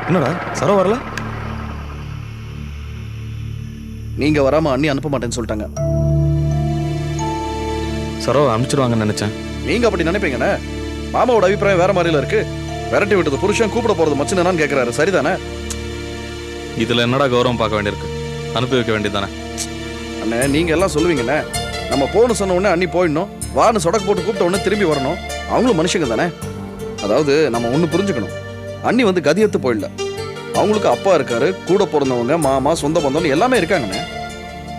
என்னடா சரோ வரல? நீங்க வராம அண்ணி அனுப்ப மாட்டேன்னு சொல்லிட்டாங்க. சரோ அனுப்பிச்சிடுவாங்கன்னு நினைச்சேன். நீங்க அப்படி நினைப்பீங்கண்ணே. மாமாவோட அபிப்பிராயம் வேற மாதிரில இருக்கு. விரட்டி விட்டது புருஷன் கூப்பிட போறது மச்சினான்னு கேட்கிறாரு. சரிதானே? இதுல என்னடா கௌரவம் பார்க்க வேண்டியிருக்கு? அனுப்பி வைக்க வேண்டியதானே? அண்ணே நீங்க எல்லாம் சொல்லுவீங்கண்ணே. நம்ம போன்னு சொன்ன உடனே அண்ணி போயிடணும், வான்னு சொடக்கு போட்டு கூப்பிட்ட உடனே திரும்பி வரணும். அவங்களும் மனுஷங்க தானே. அதாவது நம்ம ஒண்ணு புரிஞ்சுக்கணும். அண்ணி வந்து கதியத்து போயிடல. அவங்களுக்கு அப்பா இருக்காரு, கூட பிறந்தவங்க, மாமா, சொந்த பந்தம் எல்லாமே இருக்காங்கண்ணே.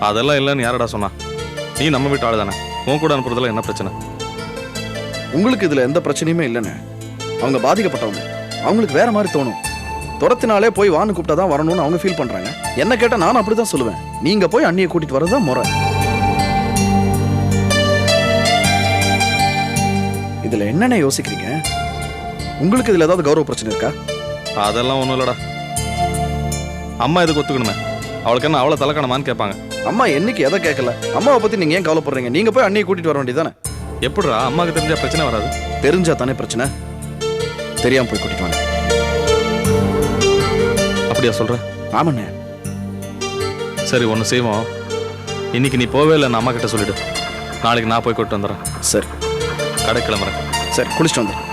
அதெல்லாம் இல்லைன்னு யாரடா சொன்னா? நீ நம்ம வீட்டு ஆளு தானே. உன் கூட அனுப்புறதுல என்ன பிரச்சனை? உங்களுக்கு இதுல எந்த பிரச்சனையுமே இல்லைண்ணே. அவங்க பாதிக்கப்பட்டவங்க. அவங்களுக்கு வேற மாதிரி தோணும். துரத்தினாலே போய் வான்னு கூப்பிட்டாதான் வரணும்னு அவங்க ஃபீல் பண்றாங்க. என்ன கேட்டா நானும் அப்படிதான் சொல்லுவேன். நீங்க போய் அண்ணியை கூட்டிட்டு வரதுதான் முறை. இதுல என்னென்ன யோசிக்கிறீங்க? உங்களுக்கு இதுல ஏதாவது கௌரவ பிரச்சனை இருக்கா? அதெல்லாம் ஒண்ணும் இல்லடா. அம்மா எதுக்கு ஒத்துக்கணுமே? அவளுக்கு என்ன அவளை தலைக்கணமான்னு கேட்பாங்க. அம்மா என்னைக்கு எதை கேட்கல. அம்மாவை பத்தி நீங்க ஏன் கவலைப்படுறீங்க? நீங்க போய் அண்ணியை கூட்டிட்டு வர வேண்டியதானே. எப்படிடா அம்மாவுக்கு தெரிஞ்சா பிரச்சனை வராது? தெரிஞ்சா தானே பிரச்சனை. தெரியாம போய் கூட்டிட்டு வாங்க. அப்படியா சொல்ற? ஆமாண்ணே. சரி ஒன்று செய்வோம். இன்னைக்கு நீ போவே இல்லை, அம்மா கிட்ட சொல்லிடு. நாளைக்கு நான் போய் கூப்பிட்டு வந்துடுறேன். சரி கடை கிளம்புறேன். சரி குளிச்சுட்டு வந்துடுறேன்.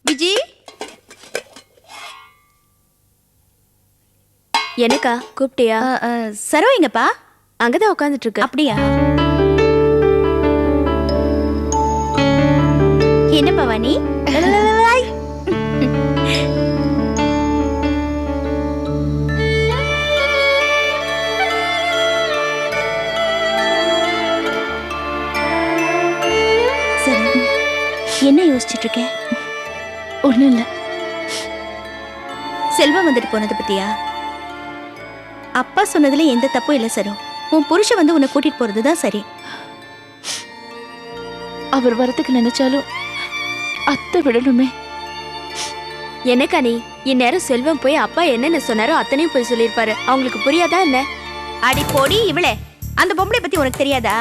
விஜி, எனக்கா கூப்பிட்டியா? சரோ எங்கப்பா? அங்கதான் உட்காந்துட்டு இருக்கு. அப்படியா? என்ன பவானி? சரி, என்ன யோசிச்சுட்டு இருக்கேன்? ஒண்ணும் இல்ல. செல்வம் வந்துட்டு போனதை பத்தியா? அப்பா சொன்னதுல எந்த தப்பும் இல்ல சரோ. உன் புருஷன் வந்து உன்னை கூட்டிட்டு போறதுதான் சரி. அவர் வரத்துக்கு நினைச்சாலும் அத்தை விடணுமே. எனக்கா நீ இந்நேரம் செல்வம் போய் அப்பா என்னென்ன சொன்னாரோ அத்தனையும் போய் சொல்லியிருப்பாரு. அவங்களுக்கு புரியாதா என்ன? அடி போடி இவளே, அந்த பொம்பளை பத்தி உனக்கு தெரியாதா?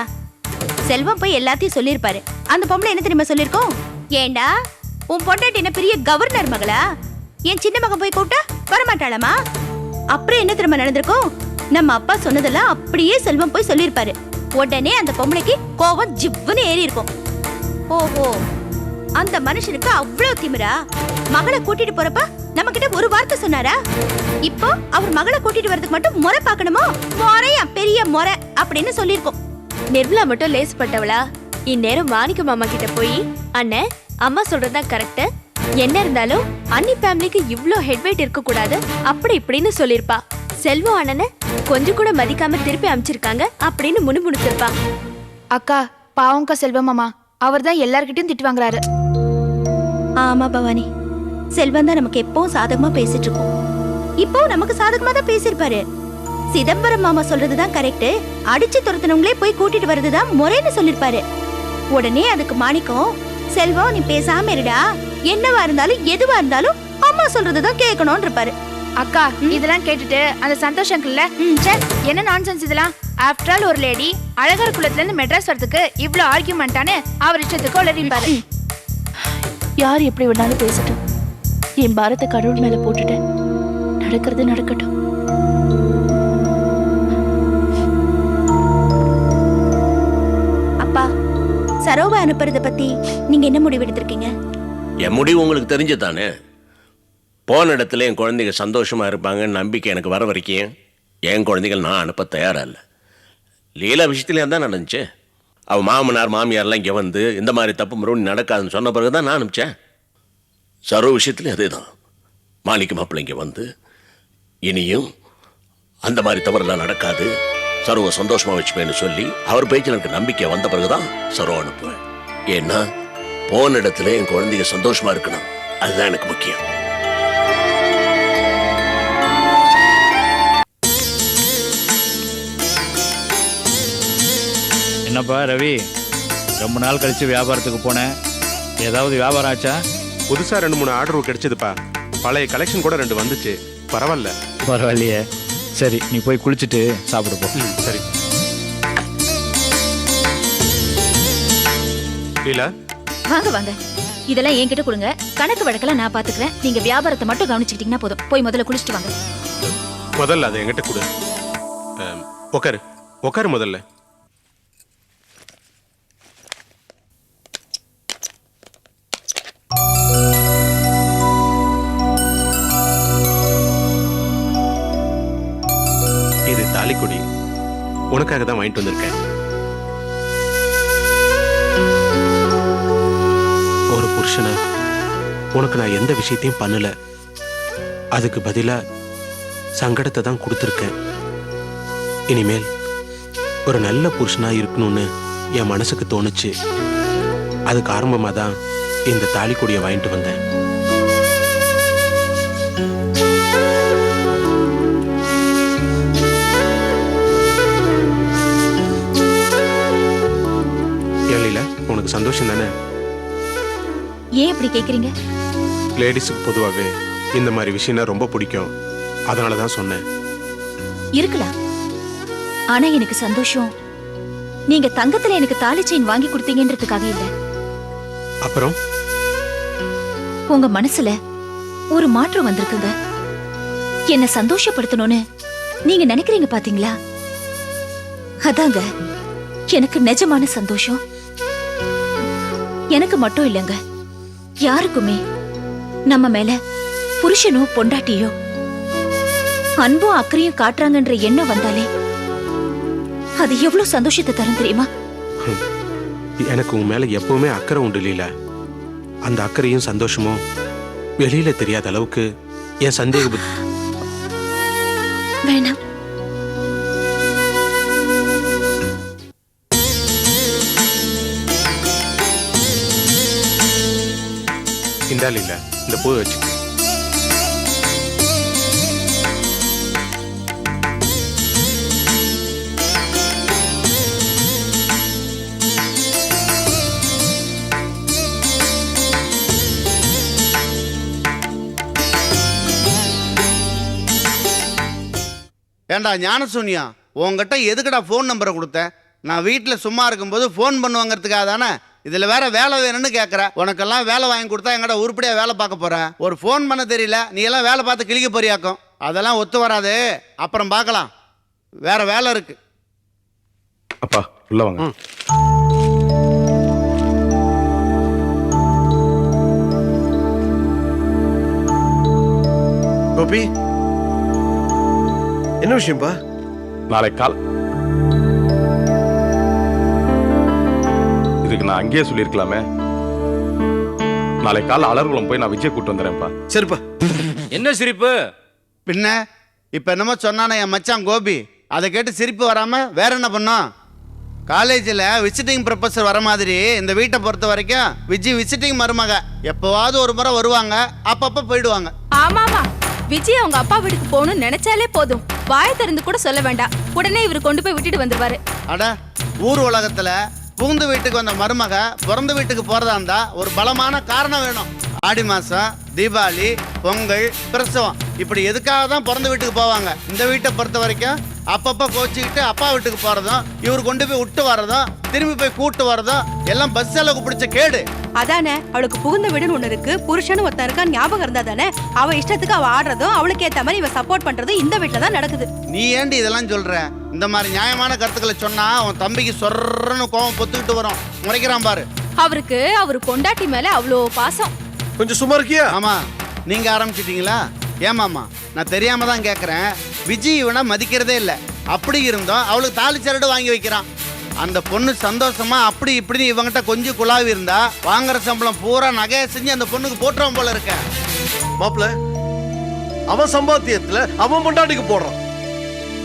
செல்வம் போய் எல்லாத்தையும் சொல்லியிருப்பாரு. அந்த பொம்பளை என்ன தெரியுமா சொல்லியிருக்கோம்? ஏண்டா உன் பொண்டாட்டி என்ன பெரிய கவர்னர் மகளா? என் சின்ன மகன் போய் கூப்பிட்டா வரமாட்டாளாமா? அப்புறம் என்ன தெரியுமா நடந்திருக்கும்? நம்ம அப்பா சொன்னதெல்லாம் அப்படியே செல்வம் போய் சொல்லியிருப்பாரு. உடனே அந்த பொம்பளைக்கு கோவம் ஜிவ்வுன்னு ஏறி இருக்கும். ஓஹோ, அந்த மனுஷனுக்கு அவ்வளவு திமிரா? மகளை கூட்டிட்டு போறப்ப நம்ம கிட்ட ஒரு வார்த்தை சொன்னாரா? இப்போ அவர் மகளை கூட்டிட்டு வரதுக்கு மட்டும் முறை பார்க்கணுமோ? முறையா பெரிய முறை அப்படின்னு சொல்லியிருக்கோம். நிர்மலா மட்டும் லேசுப்பட்டவளா? இந்நேரம் மாணிக்க மாமா கிட்ட போய் அண்ணன் அம்மா சொல்றதுதான் கரெக்ட், என்ன இருந்தாலும் அண்ணி ஃபேமிலிக்கு இவ்ளோ ஹெட்வெயிட் இருக்க கூடாது அப்படி இப்படின்னு சொல்லிருப்பா. செல்வம் அண்ணனை கொஞ்சம் கூட மதிக்காம திருப்பி அனுப்பிச்சிருக்காங்க அப்படின்னு முணுமுணுத்திருப்பா. அக்கா பாவம்க்கா செல்வம் மாமா, அவர் தான் எல்லார்கிட்டயும் திட்டு வாங்குறாரு. ஆமா பவானி, செல்வம் தான் நமக்கு எப்பவும் சாதகமா பேசிட்டு இருக்கோம். இப்போ நமக்கு சாதகமா தான் பேசிருப்பாரு. சிதம்பரம் மாமா சொல்றதுதான் கரெக்ட், அடிச்சு துரத்துனவங்களே போய் கூட்டிட்டு வர்றதுதான் முறைன்னு சொல்லிருப்பாரு. உடனே அதுக்கு மாணிக்கம், செல்வம் நீ பேசாம இருடா, என்னவா இருந்தாலும் எதுவா இருந்தாலும் அம்மா சொல்றதுதான் கேட்கணும்னு இருப்பாரு. அக்கா இதெல்லாம் கேட்டுட்டு அந்த சந்தோஷம் இருக்குல்ல, என்ன நான்சென்ஸ் இதெல்லாம்? ஆஃப்டர் ஆல் ஒரு லேடி அழகர் குலத்துல இருந்து மெட்ராஸ் வரதுக்கு இவ்ளோ ஆர்கியூமெண்டானு அவர் இஷ்டத்துக்கு உளறிப்பாரு. யார் எப்படி வேணாலும் பேசட்டும், என் பாரத்தை கடவுள் மேல போட்டுட்டேன். நடக்கிறது நடக்கட்டும். அப்பா, சரோவா அனுப்புறத பத்தி நீங்க என்ன முடிவு எடுத்திருக்கீங்க? என் முடிவு உங்களுக்கு தெரிஞ்சதானே. போன இடத்துல என் குழந்தைங்க சந்தோஷமா இருப்பாங்கன்னு நம்பிக்கை எனக்கு வர வரைக்கும் என் குழந்தைகள் நான் அனுப்ப தயாரா இல்லை. லீலா விஷயத்துலேயே தான் நடந்துச்சு. அவள் மாமனார் மாமியார்லாம் இங்கே வந்து இந்த மாதிரி தப்பு மறுபடியும் நடக்காதுன்னு சொன்ன பிறகு தான் நான் அனுப்பிச்சேன். சரோ விஷயத்துலேயும் அதே தான். மாணிக்க மாப்பிள்ளை இங்கே வந்து இனியும் அந்த மாதிரி தவறுலாம் நடக்காது, சரோவை சந்தோஷமாக வச்சுப்பேன்னு சொல்லி அவர் பேச்சில் எனக்கு நம்பிக்கை வந்த பிறகு தான் சரோ அனுப்புவேன். ஏன்னா போன இடத்துல என் குழந்தைங்க சந்தோஷமா இருக்கணும், அதுதான் எனக்கு முக்கியம். என்னப்பா ரவி, ரொம்ப நாள் கழிச்சு வியாபாரத்துக்கு போனேன், ஏதாவது வியாபாரம் ஆச்சா? புதுசா 2-3 ஆர்டர் கிடைச்சதுப்பா. பழைய கலெக்ஷன் கூட 2 வந்துச்சு. பரவாயில்ல. பரவாயில்லையே. சரி நீ போய் குளிச்சுட்டு சாப்பிடு போ. சரி. லீலா, வாங்க வாங்க, இதெல்லாம் என்கிட்ட கொடுங்க. கணக்கு வழக்கெல்லாம் நான் பாத்துக்கிறேன். நீங்க வியாபாரத்தை மட்டும் கவனிச்சுக்கிட்டீங்கன்னா போதும். போய் முதல்ல குளிச்சுட்டு வாங்க. முதல்ல அதை என்கிட்ட கொடு. உட்காரு உட்காரு முதல்ல. இது தாலிக்கொடி, உனக்காக தான் வாங்கிட்டு வந்திருக்கேன். ஒரு புருஷனா உனக்கு நான் எந்த விஷயத்தையும் பண்ணல, அதுக்கு பதிலா சங்கடத்தை தான் கொடுத்துருக்கேன். இனிமேல் ஒரு நல்ல புருஷனா இருக்கணும்னு என் மனசுக்கு தோணுச்சு. அதுக்கு ஆரம்பமா தான் இந்த தாலிக்கொடியை வாங்கிட்டு வந்தேன். ஏலில, உனக்கு சந்தோஷம் தானே? ஏன் இப்படி கேக்குறீங்க? லேடிஸுக்கு பொதுவாகவே இந்த மாதிரி விஷயம்னா ரொம்ப பிடிக்கும். அதனால தான் சொன்னேன். இருக்கலாம், ஆனா எனக்கு சந்தோஷம் நீங்க தங்கத்துல எனக்கு தாலி செயின் வாங்கி கொடுத்தீங்கன்றதுக்காக இல்ல. அப்புறம் உங்க மனசுல ஒரு மாற்றம் வந்திருக்குங்க. என்ன சந்தோஷப்படுத்தணும்னு நீங்க நினைக்கிறீங்க பாத்தீங்களா? அதாங்க எனக்கு நிஜமான சந்தோஷம். எனக்கு மட்டும் இல்லைங்க, யாருக்குமே நம்ம மேல புருஷனோ பொண்டாட்டியோ அன்பும் அக்கறையும் காட்டுறாங்கன்ற எண்ணம் வந்தாலே அது எவ்வளவு சந்தோஷத்தை தரும் தெரியுமா? எனக்கு உன் மேல எப்பவுமே அக்கறை உண்டு லீலா. அந்த அக்கறையும் சந்தோஷமும் வெளியில தெரியாத அளவுக்கு என் சந்தேக புத்தி. வேணாம், இந்தா லீலா, இந்த பூவை வச்சு. ஏண்டா ஞானசூன்யா, உங்ககிட்ட எதுக்குடா ஃபோன் நம்பரை கொடுத்தேன்? நான் வீட்டில் சும்மா இருக்கும்போது ஃபோன் பண்ணுவாங்கிறதுக்காக தானே. இதில் வேற வேலை வேணும்னு கேட்குற. உனக்கெல்லாம் வேலை வாங்கி கொடுத்தா எங்கடா உருப்படியாக வேலை பார்க்க போகிறேன்? ஒரு ஃபோன் பண்ண தெரியல, நீ எல்லாம் வேலை பார்த்து கிழிக்க போறியாக்கும். அதெல்லாம் ஒத்து வராது, அப்புறம் பார்க்கலாம். வேற வேலை இருக்கு. அப்பா உள்ள வாங்க. கோபி, என்ன விஷயம்பா? நாளை கால் இதுக்கு நான் அங்கேயே சொல்லியிருக்கலாமே. நாளை கால அலர்குளம் போய் நான் விஜய் கூட்டு வந்துடுறேன்ப்பா. சரிப்பா. என்ன சிரிப்பு? பின்ன இப்போ என்னமோ சொன்னானே என் மச்சான் கோபி, அதை கேட்டு சிரிப்பு வராமல் வேற என்ன பண்ணோம்? காலேஜில் விசிட்டிங் ப்ரொஃபஸர் வர மாதிரி இந்த வீட்டை பொறுத்த வரைக்கும் விஜய் விசிட்டிங் மருமக. எப்போவாவது ஒரு முறை வருவாங்க, அப்பப்போ போயிடுவாங்க. ஆமாமா, விஜய் அவங்க அப்பா வீட்டுக்கு போகணும்னு நினைச்சாலே போதும், வாயை திறந்து கூட சொல்ல வேண்டாம், உடனே இவர் கொண்டு போய் விட்டுட்டு வந்துருவாரு. அட, ஊர் உலகத்துல புகுந்து வீட்டுக்கு வந்த மருமக பிறந்த வீட்டுக்கு போறதா இருந்தா ஒரு பலமான காரணம் வேணும். ஆடி மாசம், தீபாவளி, பொங்கல், பிரசவம், இப்படி எதுக்காக தான் பிறந்த வீட்டுக்கு போவாங்க. இந்த வீட்டை பொறுத்த வரைக்கும் அப்பப்போ கோச்சிக்கிட்டு அப்பா வீட்டுக்கு போறதும், இவர் கொண்டு போய் விட்டு வர்றதும், திரும்பி போய் கூட்டு வர்றதும் எல்லாம் பஸ் அளவுக்கு பிடிச்ச கேடு. அதானே, அவளுக்கு புகுந்த வீடுன்னு ஒண்ணு இருக்கு, புருஷன்னு ஒருத்தன் இருக்கா ஞாபகம் இருந்தா தானே அவ இஷ்டத்துக்கு அவ ஆடுறதும் அவளுக்கு ஏத்த மாதிரி இவ சப்போர்ட் பண்றதும் இந்த வீட்டுல தான் நடக்குது. நீ ஏண்டி இதெல்லாம் சொல்ற? இந்த மாதிரி நியாயமான கருத்துக்களை சொன்னா அவன் தம்பிக்கு சொர்றன்னு கோவம் பொத்துக்கிட்டு வரும். முறைக்கிறான் பாரு. அவருக்கு அவர் பொண்டாட்டி மேல அவ்வளோ பாசம். கொஞ்சம் சும்மா இருக்கியா? ஆமா, நீங்க ஆரம்பிச்சிட்டீங்களா? ஏமாமா, நான் தெரியாம தான் கேட்கறேன். விஜய் இவனை மதிக்கிறதே இல்லை. அப்படி இருந்தோம் அவளுக்கு தாலி சரடு வாங்கி வைக்கிறான். அந்த பொண்ணு சந்தோஷமா அப்படி இப்படின்னு இவங்கிட்ட கொஞ்சம் குழாவி இருந்தா வாங்குற சம்பளம் பூரா நகையை செஞ்சு அந்த பொண்ணுக்கு போட்டுறோம் போல இருக்க. மாப்பிள்ள, அவன் சம்பாத்தியத்துல அவன் பொண்டாட்டிக்கு போடுறான்.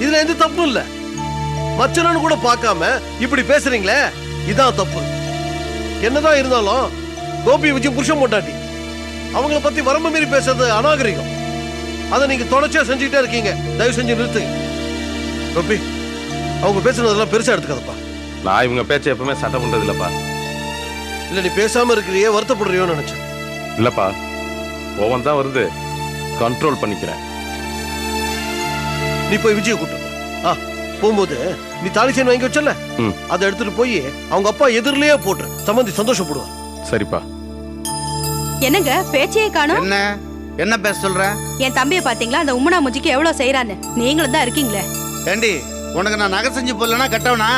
இதுல எந்த தப்பு இல்ல. மச்சனன்னு கூட பார்க்காம இப்படி பேசுறீங்களே, இதான் தப்பு. என்னதான் இருந்தாலும் கோபி விஜய் புருஷன் பொண்டாட்டி, அவங்கள பத்தி வரம்பு மீறி பேசுறது அநாகரிகம். அதை நீங்க தொடர்ச்சியா செஞ்சுக்கிட்டே இருக்கீங்க. தயவு செஞ்சு நிறுத்துங்க. கோபி, அவங்க பேசுனதெல்லாம் பெருசா எடுத்துக்காதப்பா. நான் இவங்க பேச்சை எப்பவுமே சட்டை பண்றது இல்லப்பா. இல்ல, நீ பேசாம இருக்கிறியே, வருத்தப்படுறியோன்னு நினைச்சேன். இல்லப்பா, கோவம் தான் வருது, கண்ட்ரோல் பண்ணிக்கிறேன். நீ போய் விஜய கூட்டு வா. போகும்போது நீ தாலி செயின் வாங்கி வச்சல, அதை எடுத்துட்டு போய் அவங்க அப்பா எதிரிலேயே போட்டு சம்பந்தி சந்தோஷப்படுவார். சரிப்பா. என்னங்க பேச்சையே காணோம்? என்ன என்ன பேச சொல்ற? என் தம்பியை பாத்தீங்களா? அந்த உம்மனா முஜிக்கு எவ்வளவு செய்யறான்னு. நீங்களும் தான் இருக்கீங்களே. ஏண்டி உனக்கு நான் நகை செஞ்சு போடலன்னா கட்டவனா?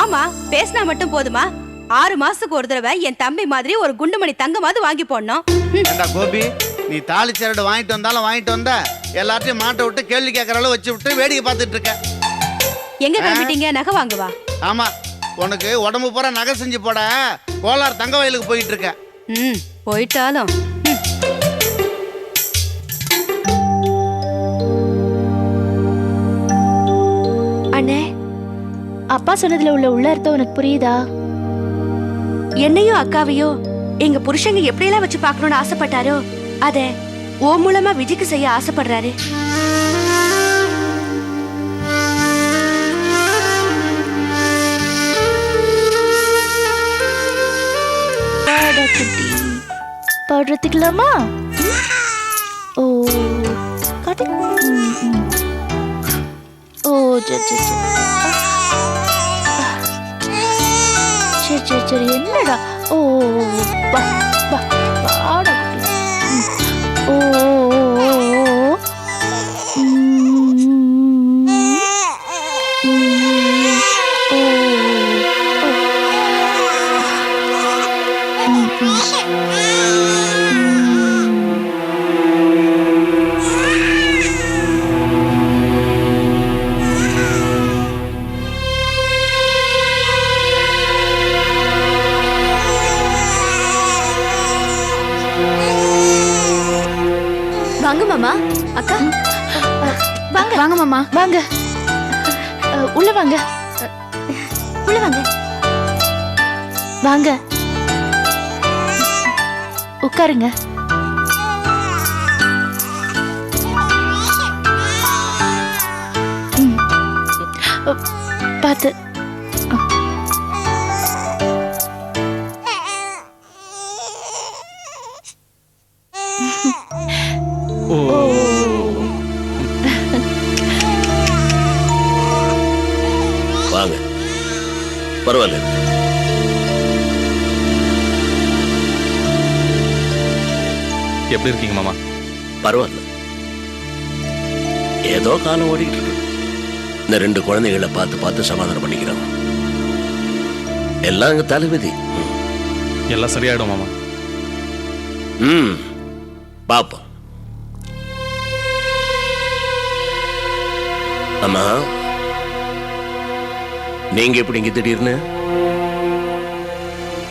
ஆமா, பேசினா மட்டும் போதுமா? 6 மாசத்துக்கு ஒரு தடவை என் தம்பி மாதிரி ஒரு குண்டுமணி தங்கமாவது வாங்கி போடணும். ஏண்டா கோபி, நீ தாலி சரடு வாங்கிட்டு வந்தாலும் வாங்கிட்டு வந்த, எல்லாத்தையும் மாட்ட விட்டு கேள்வி கேட்கற அளவு வச்சு விட்டு வேடிக்கை பார்த்துட்டு இருக்க. எங்க கிளம்பிட்டீங்க? நகை வாங்குவா? ஆமா, உனக்கு உடம்பு பூரா நகை செஞ்சு போட கோலார் தங்க வயலுக்கு போயிட்டு இருக்க. போயிட்டாலும் அண்ணே, அப்பா சொன்னதுல உள்ள அர்த்தம் உனக்கு புரியுதா? என்னையும் அக்காவையும் எங்க புருஷங்க எப்படியெல்லாம் வச்சு பார்க்கணும்னு ஆசைப்பட்டாரோ அத ஓ மூலமா விஜய்க்கு செய்ய ஆசைப்படுறாரு. பாடுறதுக்கலாமா? ஓ காட்டு. ஓ சரி என்னடா? ஓ வா வா பாட. ஓ வாங்க மாமா. அக்கா வாங்க வாங்க மாமா. வாங்க, உள்ள வாங்க, உள்ள வாங்க, வாங்க உட்காருங்க. பார்த்து. வாங்க, பரவாயில்ல. எப்படி இருக்கீங்க மாமா? பரவாயில்ல, ஏதோ காலம் ஓடிட்டு இருக்கு. இந்த 2 குழந்தைகளை பார்த்து பார்த்து சமாதானம் பண்ணிக்கிறோம். எல்லாம் எங்க தலைவிதி. எல்லாம் சரியாயிடும் மாமா. பாப்போம். அம்மா, நீங்க எப்படி இங்க திடீர்னு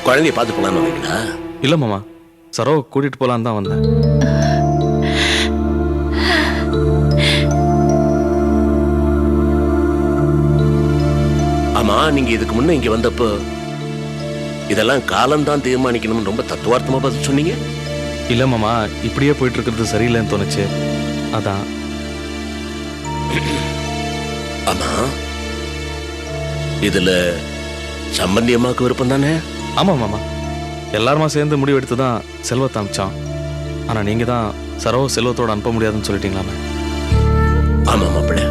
குழந்தைய பார்த்து போலான்னு வந்தீங்களா? இல்ல மாமா, சரோ கூட்டிட்டு போலான்னு தான் வந்தேன். ஆமா, நீங்க இதுக்கு முன்ன இங்க வந்தப்போ இதெல்லாம் காலம்தான் தீர்மானிக்கணும்னு ரொம்ப தத்துவார்த்தமா பதில் சொன்னீங்க. இல்ல மாமா, இப்படியே போயிட்டு இருக்கிறது சரியில்லைன்னு தோணுச்சு, அதான். ஆமா, இதுல சம்பந்தி அம்மாவுக்கு விருப்பம் தானே? ஆமா மாமா, எல்லாருமா சேர்ந்து முடிவெடுத்து தான் செல்வத்தை அனுப்பிச்சான். ஆனா நீங்க தான் சரோ செல்வத்தோட அனுப்ப முடியாதுன்னு சொல்லிட்டீங்களாமே. ஆமா மாப்பிள்ள,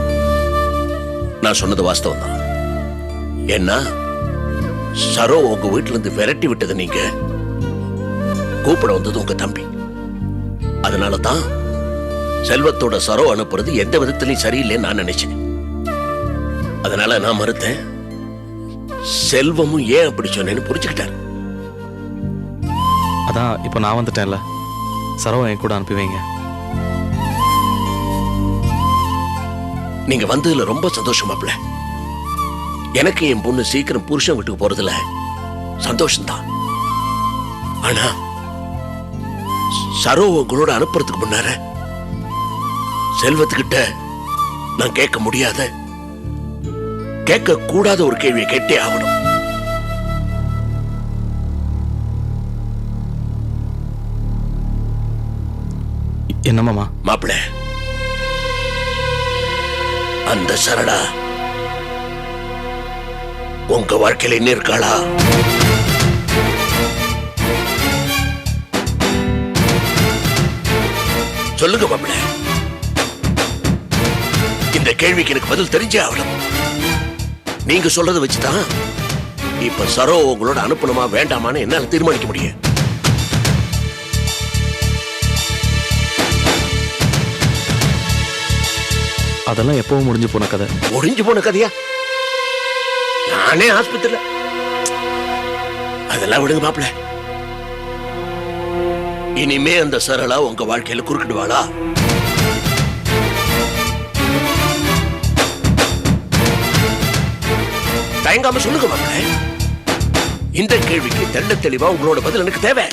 நான் சொன்னது வாஸ்தவம் தான். ஏன்னா சரோ உங்க வீட்டுல இருந்து விரட்டி விட்டது நீங்க, கூப்பிட வந்தது உங்க தம்பி. அதனால தான் செல்வத்தோட சரோ அனுப்புறது எந்த விதத்திலையும் சரியில்லைன்னு நான் நினைச்சேன். அதனால நான் மறுத்தேன். செல்வமும் ஏன் அப்படி சொன்னேன்னு புரிஞ்சுக்கிட்டாரு. அதான் இப்ப நான் வந்துட்டேன்ல, சரோ என் கூட அனுப்பி வைங்க. நீங்க வந்ததுல ரொம்ப சந்தோஷம் மாப்பிள்ள. எனக்கு என் பொண்ணு சீக்கிரம் புருஷன் வீட்டுக்கு போறதுல சந்தோஷம்தான். ஆனா சரோ உங்களோட அனுப்புறதுக்கு முன்னார செல்வத்துக்கிட்ட நான் கேட்க முடியாத, கேட்க கூடாத ஒரு கேள்வியை கேட்டே ஆகணும். என்ன மாமா? மாப்பிள்ள, அந்த சரடா உங்க வாழ்க்கையில என்ன இருக்காளா? சொல்லுங்க மாப்பிள்ள. இந்த கேள்விக்கு எனக்கு பதில் தெரிஞ்சே ஆகணும். நீங்க சொல்றதை வச்சுதான் இப்ப சரோ உங்களோட அனுப்பணுமா வேண்டாமான்னு என்னால தீர்மானிக்க முடியும். அதெல்லாம் எப்பவும் முடிஞ்சு போன கதை. முடிஞ்சு போன கதையா? நானே ஆஸ்பத்திரியில. அதெல்லாம் விடுங்க மாப்பிள்ள. இனிமே அந்த சரளா உங்க வாழ்க்கையில குறுக்கிடுவாளா? தயங்காம சொல்லுங்க மாப்பிள்ள. இந்த கேள்விக்கு தெள்ள தெளிவா உங்களோட பதில் எனக்கு தேவை.